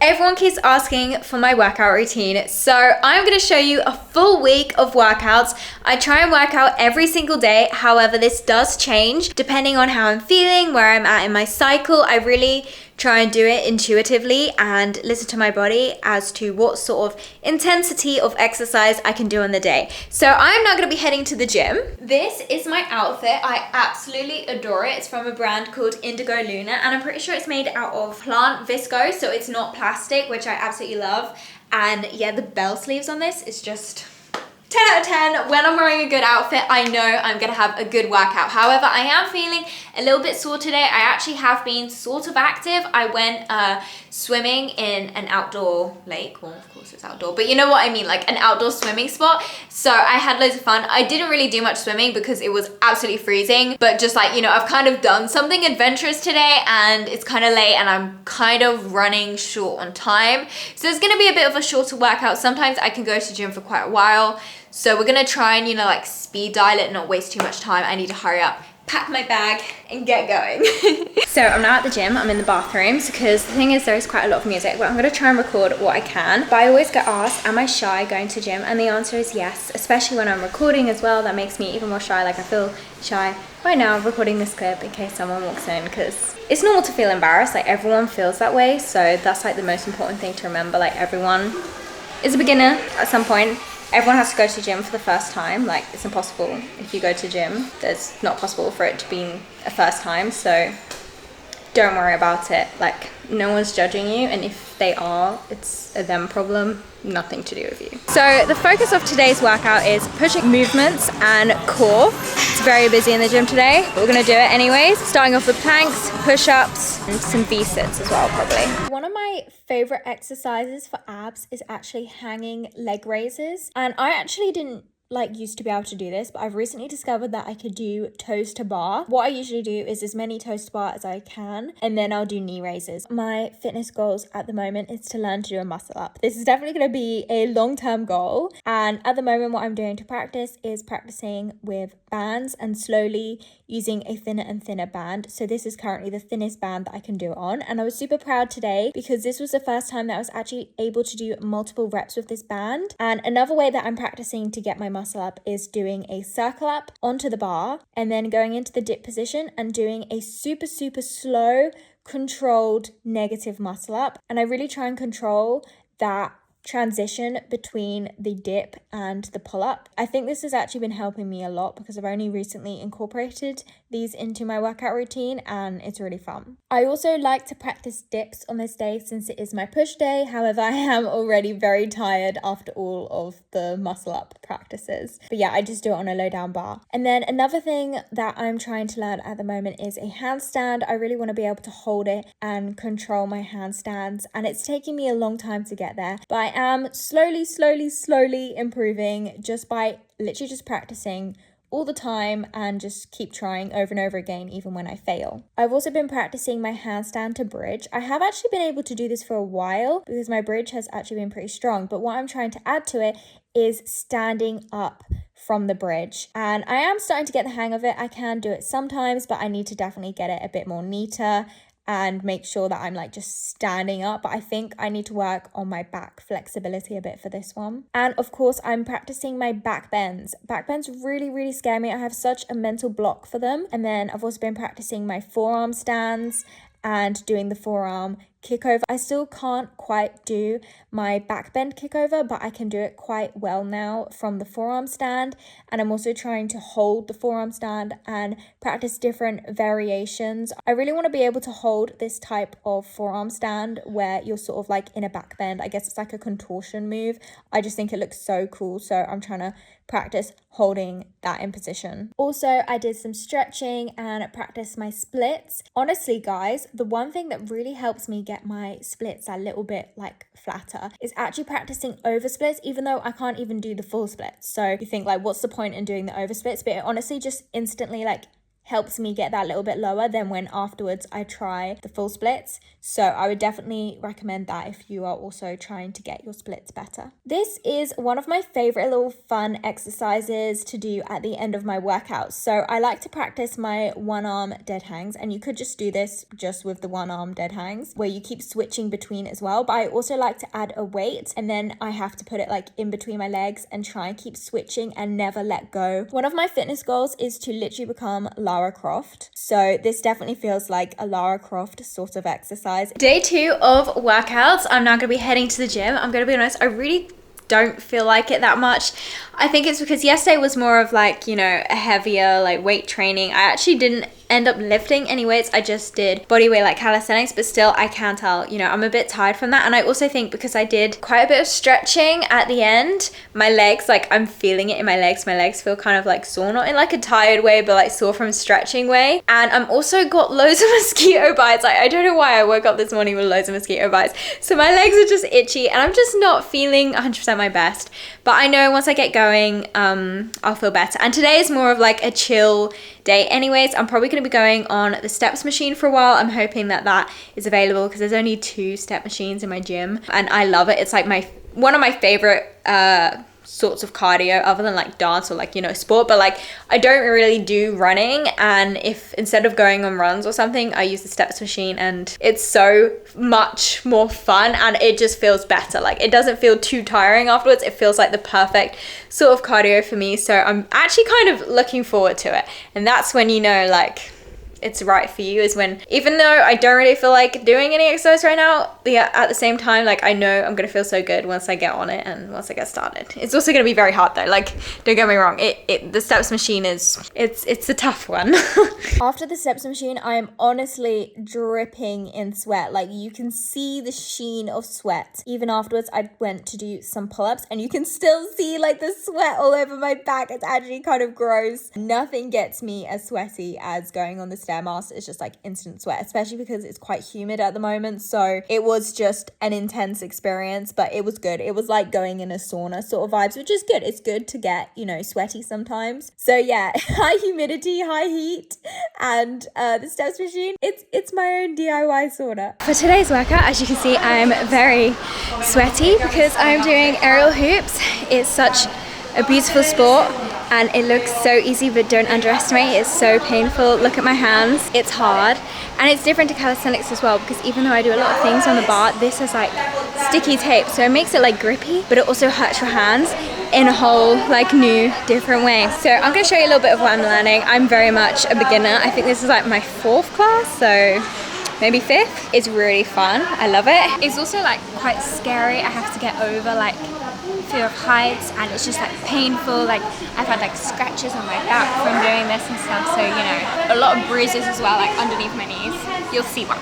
Everyone keeps asking for my workout routine, so I'm going to show you a full week of workouts. I try and work out every single day, however this does change depending on how I'm feeling, where I'm at in my cycle. I really try and do it intuitively and listen to my body as to what sort of intensity of exercise I can do on the day. So I'm now going to be heading to the gym. This is my outfit. I absolutely adore it. It's from a brand called Indigo Luna, and I'm pretty sure it's made out of plant viscose, so it's not plastic, which I absolutely love. And yeah, the bell sleeves on this is just 10 out of 10. When I'm wearing a good outfit, I know I'm gonna have a good workout. However, I am feeling a little bit sore today. I actually have been sort of active. I went swimming in an outdoor lake. Well, of course it's outdoor, but you know what I mean, like an outdoor swimming spot. So I had loads of fun. I didn't really do much swimming because it was absolutely freezing, but just like, you know, I've kind of done something adventurous today and it's kind of late and I'm kind of running short on time. So it's gonna be a bit of a shorter workout. Sometimes I can go to the gym for quite a while. So we're gonna try and, you know, like speed dial it and not waste too much time. I need to hurry up, pack my bag and get going. So I'm now at the gym, I'm in the bathrooms because the thing is there is quite a lot of music, but I'm gonna try and record what I can. But I always get asked, am I shy going to gym? And the answer is yes, especially when I'm recording as well. That makes me even more shy. Like I feel shy right now recording this clip in case someone walks in, because it's normal to feel embarrassed. Like everyone feels that way. So that's like the most important thing to remember. Like everyone is a beginner at some point. Everyone has to go to gym for the first time. Like it's impossible if you go to gym. It's not possible for it to be a first time. So don't worry about it. Like no one's judging you, and if they are, it's a them problem, nothing to do with you. So the focus of today's workout is pushing movements and core. It's very busy in the gym today, but we're gonna do it anyways. Starting off with planks, push-ups, and some V-sits as well, probably. One of my favorite exercises for abs is actually hanging leg raises. And I actually didn't used to be able to do this, but I've recently discovered that I could do toes to bar. What I usually do is as many toes to bar as I can, and then I'll do knee raises. My fitness goals at the moment is to learn to do a muscle up. This is definitely going to be a long-term goal, and at the moment what I'm doing to practice is practicing with bands and slowly using a thinner and thinner band. So this is currently the thinnest band that I can do it on, and I was super proud today because this was the first time that I was actually able to do multiple reps with this band. And another way that I'm practicing to get my muscle up is doing a circle up onto the bar and then going into the dip position and doing a super slow controlled negative muscle up. And I really try and control that transition between the dip and the pull-up. I think this has actually been helping me a lot because I've only recently incorporated these into my workout routine and it's really fun. I also like to practice dips on this day since it is my push day. However, I am already very tired after all of the muscle up practices. But yeah, I just do it on a low down bar. And then another thing that I'm trying to learn at the moment is a handstand. I really want to be able to hold it and control my handstands, and it's taking me a long time to get there, but I am slowly improving just by literally just practicing all the time and just keep trying over and over again even when I fail. I've also been practicing my handstand to bridge. I have actually been able to do this for a while because my bridge has actually been pretty strong, but what I'm trying to add to it is standing up from the bridge, and I am starting to get the hang of it. I can do it sometimes, but I need to definitely get it a bit more neater and make sure that I'm like just standing up. But I think I need to work on my back flexibility a bit for this one. And of course, I'm practicing my back bends. Back bends really scare me. I have such a mental block for them. And then I've also been practicing my forearm stands and doing the forearm kickover. I still can't quite do my back bend kickover, but I can do it quite well now from the forearm stand. And I'm also trying to hold the forearm stand and practice different variations. I really want to be able to hold this type of forearm stand where you're sort of like in a back bend. I guess it's like a contortion move. I just think it looks so cool. So I'm trying to practice holding that in position. Also, I did some stretching and practice my splits. Honestly, guys, the one thing that really helps me get my splits a little bit like flatter is actually practicing over splits, even though I can't even do the full splits. So you think like, what's the point in doing the over splits? But it honestly just instantly like helps me get that little bit lower than when afterwards I try the full splits. So I would definitely recommend that if you are also trying to get your splits better. This is one of my favorite little fun exercises to do at the end of my workouts. So I like to practice my one arm dead hangs, and you could just do this just with the one arm dead hangs where you keep switching between as well. But I also like to add a weight, and then I have to put it like in between my legs and try and keep switching and never let go. One of my fitness goals is to literally become Lara Croft. So this definitely feels like a Lara Croft sort of exercise. Day 2 of workouts. I'm now going to be heading to the gym. I'm going to be honest, I really don't feel like it that much. I think it's because yesterday was more of like, you know, a heavier like weight training. I actually didn't end up lifting any weights. I just did body weight like calisthenics, but still I can tell, you know, I'm a bit tired from that. And I also think because I did quite a bit of stretching at the end, my legs, like I'm feeling it in my legs. My legs feel kind of like sore, not in like a tired way, but like sore from stretching way. And I'm also got loads of mosquito bites. I don't know why I woke up this morning with loads of mosquito bites. So my legs are just itchy and I'm just not feeling 100% my best. But I know once I get going, I'll feel better. And today is more of like a chill day anyways. I'm probably going to be going on the steps machine for a while. I'm hoping that that is available because there's only 2 step machines in my gym and I love it. It's like one of my favorite sorts of cardio other than like dance or like, you know, sport, but like I don't really do running, and if instead of going on runs or something I use the steps machine, and it's so much more fun and it just feels better. Like it doesn't feel too tiring afterwards. It feels like the perfect sort of cardio for me, so I'm actually kind of looking forward to it. And that's when you know like it's right for you, is when, even though I don't really feel like doing any exercise right now, at the same time, like I know I'm gonna feel so good once I get on it and once I get started. It's also gonna be very hard though, like don't get me wrong, the steps machine is, it's a tough one. After the steps machine, I am honestly dripping in sweat. Like you can see the sheen of sweat. Even afterwards, I went to do some pull-ups and you can still see like the sweat all over my back. It's actually kind of gross. Nothing gets me as sweaty as going on the Stairmaster. It's just like instant sweat, especially because it's quite humid at the moment. So it was just an intense experience, but it was good. It was like going in a sauna sort of vibes, which is good. It's good to get, you know, sweaty sometimes. So yeah, high humidity, high heat, and the steps machine, it's my own DIY sauna. For today's workout, as you can see, I'm very sweaty because I'm doing aerial hoops. It's such a beautiful sport and it looks so easy, but don't underestimate it. It's so painful. Look at my hands. It's hard, and it's different to calisthenics as well, because even though I do a lot of things on the bar, this is like sticky tape, so it makes it like grippy, but it also hurts your hands in a whole like new different way. So I'm going to show you a little bit of what I'm learning. I'm very much a beginner. I think this is like my 4th class, so maybe 5th. It's really fun. I love it. It's also like quite scary. I have to get over like fear of heights, and it's just like painful. Like I've had like scratches on my back from doing this and stuff, so you know, a lot of bruises as well, like underneath my knees. You'll see why.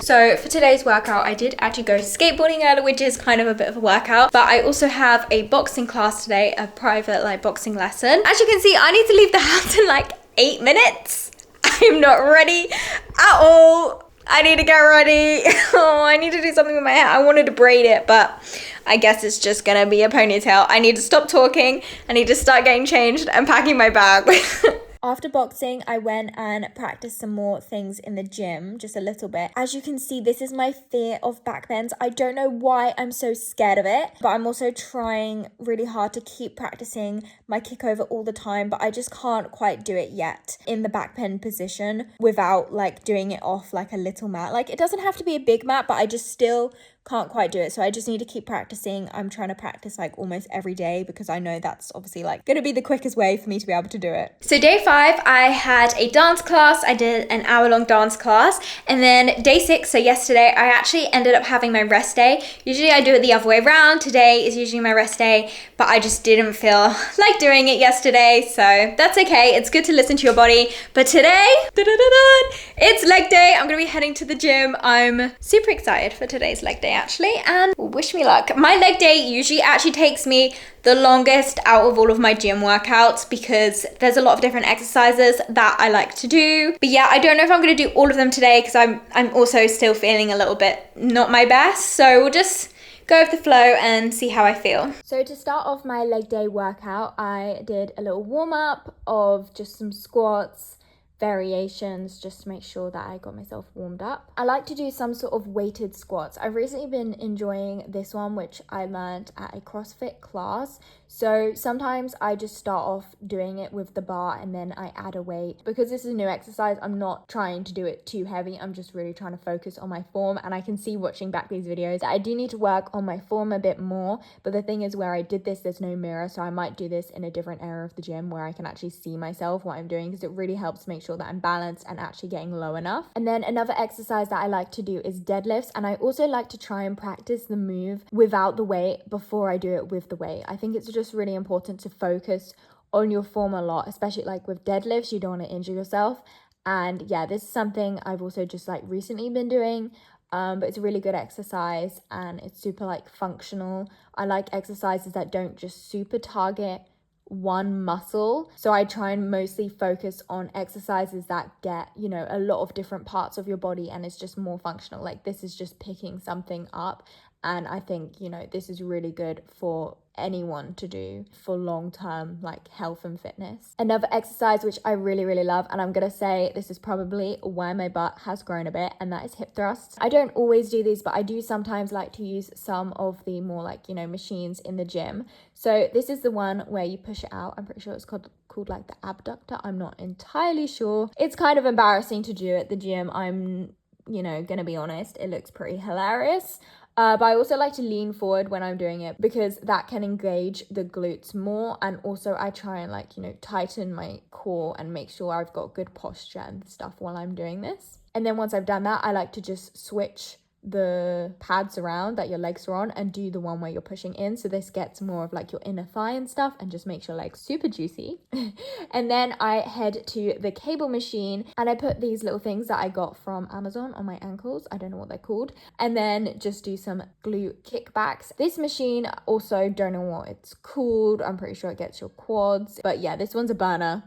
So for today's workout, I did actually go skateboarding earlier, which is kind of a bit of a workout, but I also have a boxing class today, a private like boxing lesson. As you can see, I need to leave the house in like 8 minutes. I'm not ready at all. I need to get ready. Oh, I need to do something with my hair. I wanted to braid it, but I guess it's just gonna be a ponytail. I need to stop talking. I need to start getting changed and packing my bag. After boxing, I went and practiced some more things in the gym, just a little bit. As you can see, this is my fear of back bends. I don't know why I'm so scared of it, but I'm also trying really hard to keep practicing my kick over all the time, but I just can't quite do it yet in the back bend position without like doing it off like a little mat. Like it doesn't have to be a big mat, but I just still can't quite do it. So I just need to keep practicing. I'm trying to practice like almost every day because I know that's obviously like going to be the quickest way for me to be able to do it. So day 5, I had a dance class. I did an hour-long dance class. And then day 6, so yesterday, I actually ended up having my rest day. Usually I do it the other way around. Today is usually my rest day, but I just didn't feel like doing it yesterday. So that's okay. It's good to listen to your body. But today, it's leg day. I'm going to be heading to the gym. I'm super excited for today's leg day. day actually, and wish me luck. My leg day usually actually takes me the longest out of all of my gym workouts because there's a lot of different exercises that I like to do. But yeah, I don't know if I'm gonna do all of them today because I'm also still feeling a little bit not my best. So we'll just go with the flow and see how I feel. So to start off my leg day workout, I did a little warm up of just some squats, variations, just to make sure that I got myself warmed up. I like to do some sort of weighted squats. I've recently been enjoying this one, which I learned at a CrossFit class. So sometimes I just start off doing it with the bar and then I add a weight. Because this is a new exercise, I'm not trying to do it too heavy. I'm just really trying to focus on my form. And I can see watching back these videos that I do need to work on my form a bit more. But the thing is, where I did this, there's no mirror. So I might do this in a different area of the gym where I can actually see myself, what I'm doing, because it really helps make sure that I'm balanced and actually getting low enough. And then another exercise that I like to do is deadlifts. And I also like to try and practice the move without the weight before I do it with the weight. I think it's just really important to focus on your form a lot, especially like with deadlifts. You don't want to injure yourself. And yeah, this is something I've also just like recently been doing. But it's a really good exercise and it's super like functional. I like exercises that don't just super target one muscle. So I try and mostly focus on exercises that get, you know, a lot of different parts of your body and it's just more functional. Like this is just picking something up. And I think, you know, this is really good for anyone to do for long-term like health and fitness. Another exercise which I really love, and I'm gonna say this is probably why my butt has grown a bit, and that is hip thrusts. I don't always do these, but I do sometimes like to use some of the more like, you know, machines in the gym. So this is the one where you push it out. I'm pretty sure it's called like the abductor. I'm not entirely sure. It's kind of embarrassing to do at the gym. I'm, you know, gonna be honest, it looks pretty hilarious. But I also like to lean forward when I'm doing it because that can engage the glutes more. And also I try and like, you know, tighten my core and make sure I've got good posture and stuff while I'm doing this. And then once I've done that, I like to just switch the pads around that your legs are on and do the one where you're pushing in. So this gets more of like your inner thigh and stuff and just makes your legs super juicy. And then I head to the cable machine and I put these little things that I got from Amazon on my ankles. I don't know what they're called. And then just do some glute kickbacks. This machine also don't know what it's called. I'm pretty sure it gets your quads. But yeah, this one's a burner.